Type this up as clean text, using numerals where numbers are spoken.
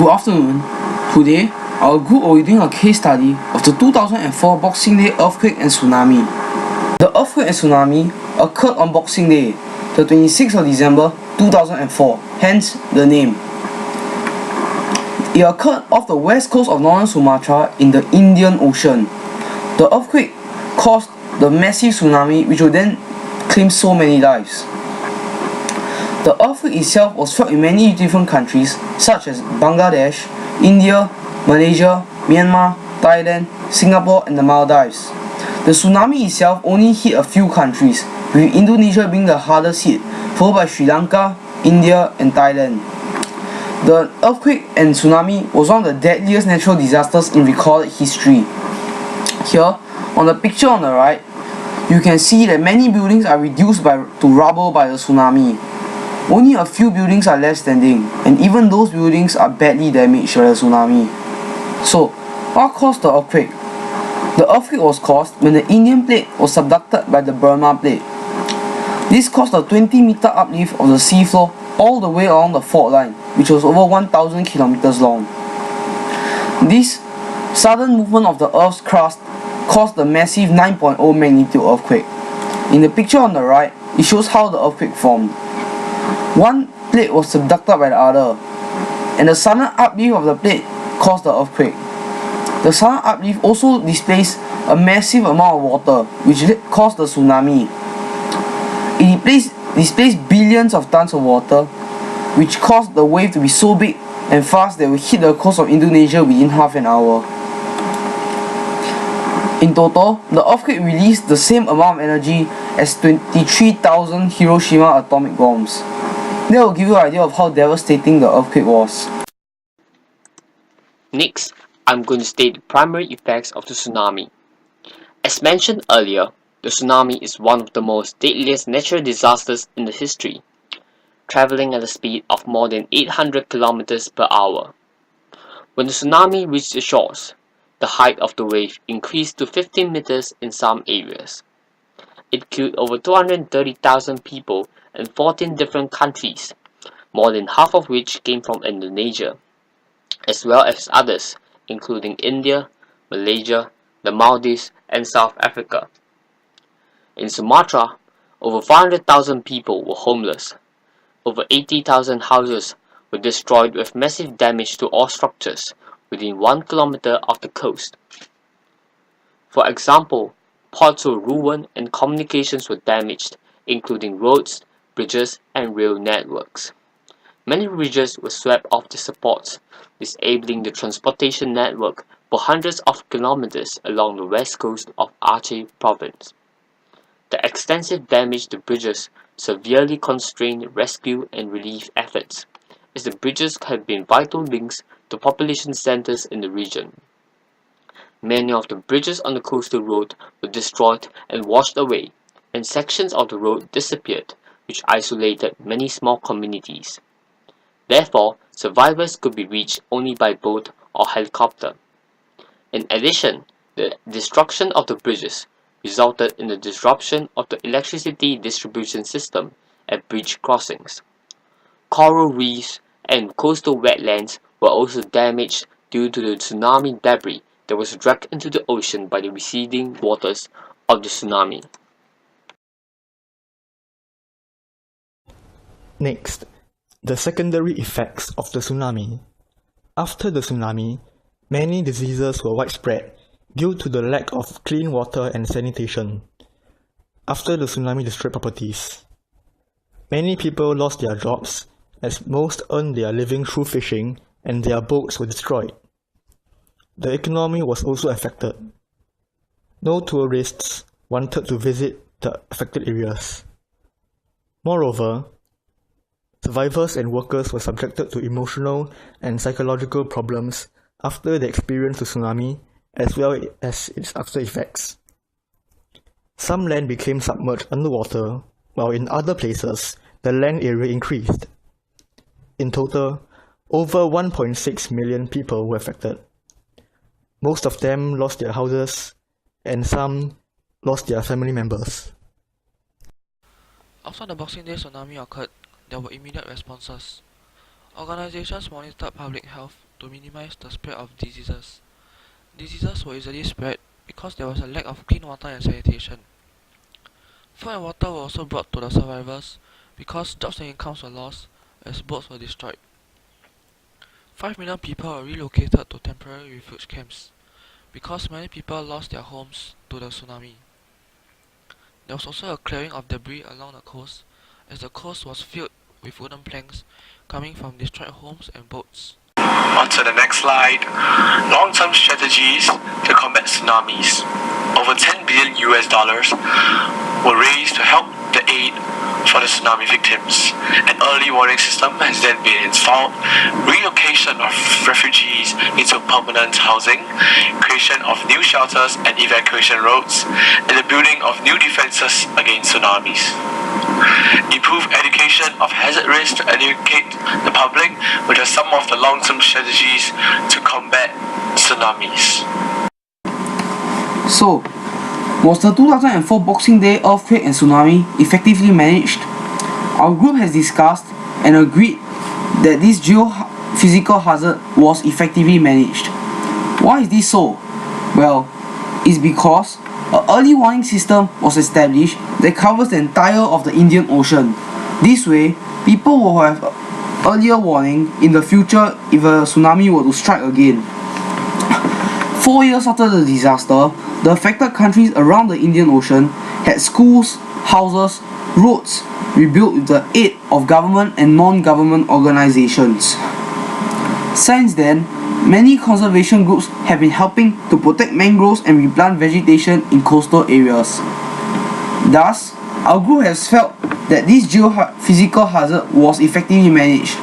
Good afternoon. Today, our group will be doing a case study of the 2004 Boxing Day earthquake and tsunami. The earthquake and tsunami occurred on Boxing Day, the 26th of December 2004, hence the name. It occurred off the west coast of northern Sumatra in the Indian Ocean. The earthquake caused the massive tsunami which would then claim so many lives. The earthquake itself was felt in many different countries such as Bangladesh, India, Malaysia, Myanmar, Thailand, Singapore and the Maldives. The tsunami itself only hit a few countries, with Indonesia being the hardest hit, followed by Sri Lanka, India and Thailand. The earthquake and tsunami was one of the deadliest natural disasters in recorded history. Here, on the picture on the right, you can see that many buildings are reduced to rubble by the tsunami. Only a few buildings are left standing, and even those buildings are badly damaged by the tsunami. So, what caused the earthquake? The earthquake was caused when the Indian plate was subducted by the Burma plate. This caused a 20-meter uplift of the seafloor all the way along the fault line, which was over 1,000 kilometers long. This sudden movement of the Earth's crust caused the massive 9.0 magnitude earthquake. In the picture on the right, it shows how the earthquake formed. One plate was subducted by the other, and the sudden uplift of the plate caused the earthquake. The sudden uplift also displaced a massive amount of water, which caused the tsunami. It displaced billions of tons of water, which caused the wave to be so big and fast that it would hit the coast of Indonesia within half an hour. In total, the earthquake released the same amount of energy as 23,000 Hiroshima atomic bombs. That will give you an idea of how devastating the earthquake was. Next, I'm going to state the primary effects of the tsunami. As mentioned earlier, the tsunami is one of the most deadliest natural disasters in the history, traveling at a speed of more than 800 kilometers per hour. When the tsunami reached the shores, the height of the wave increased to 15 meters in some areas. It killed over 230,000 people in 14 different countries, more than half of which came from Indonesia, as well as others including India, Malaysia, the Maldives and South Africa. In Sumatra, over 400,000 people were homeless. Over 80,000 houses were destroyed with massive damage to all structures within 1 kilometer of the coast. For example, ports were ruined and communications were damaged, including roads, bridges, and rail networks. Many bridges were swept off their supports, disabling the transportation network for hundreds of kilometers along the west coast of Aceh province. The extensive damage to bridges severely constrained rescue and relief efforts, as the bridges have been vital links to population centers in the region. Many of the bridges on the coastal road were destroyed and washed away, and sections of the road disappeared, which isolated many small communities. Therefore, survivors could be reached only by boat or helicopter. In addition, the destruction of the bridges resulted in the disruption of the electricity distribution system at bridge crossings. Coral reefs and coastal wetlands were also damaged due to the tsunami debris that was dragged into the ocean by the receding waters of the tsunami. Next, the secondary effects of the tsunami. After the tsunami, many diseases were widespread due to the lack of clean water and sanitation. After the tsunami destroyed properties, many people lost their jobs as most earned their living through fishing and their boats were destroyed. The economy was also affected. No tourists wanted to visit the affected areas. Moreover, survivors and workers were subjected to emotional and psychological problems after they experienced the tsunami, as well as its after effects. Some land became submerged underwater, while in other places, the land area increased. In total, over 1.6 million people were affected. Most of them lost their houses, and some lost their family members. After the Boxing Day tsunami occurred, there were immediate responses. Organizations monitored public health to minimize the spread of diseases. Diseases were easily spread because there was a lack of clean water and sanitation. Food and water were also brought to the survivors because jobs and incomes were lost as boats were destroyed. 5 million people were relocated to temporary refuge camps because many people lost their homes to the tsunami. There was also a clearing of debris along the coast as the coast was filled with wooden planks coming from destroyed homes and boats. On to the next slide. Long-term strategies to combat tsunamis. Over $10 billion were raised to help the aid for the tsunami victims. An early warning system has then been installed, relocation of refugees into permanent housing, creation of new shelters and evacuation roads, and the building of new defenses against tsunamis. Improve education of hazard risks to educate the public, which are some of the long-term strategies to combat tsunamis. So, was the 2004 Boxing Day earthquake and tsunami effectively managed? Our group has discussed and agreed that this geophysical hazard was effectively managed. Why is this so? Well, it's because an early warning system was established that covers the entire of the Indian Ocean. This way, people will have earlier warning in the future if a tsunami were to strike again. 4 years after the disaster, the affected countries around the Indian Ocean had schools, houses, roads rebuilt with the aid of government and non-government organizations. Since then, many conservation groups have been helping to protect mangroves and replant vegetation in coastal areas. Thus, our group has felt that this geophysical hazard was effectively managed.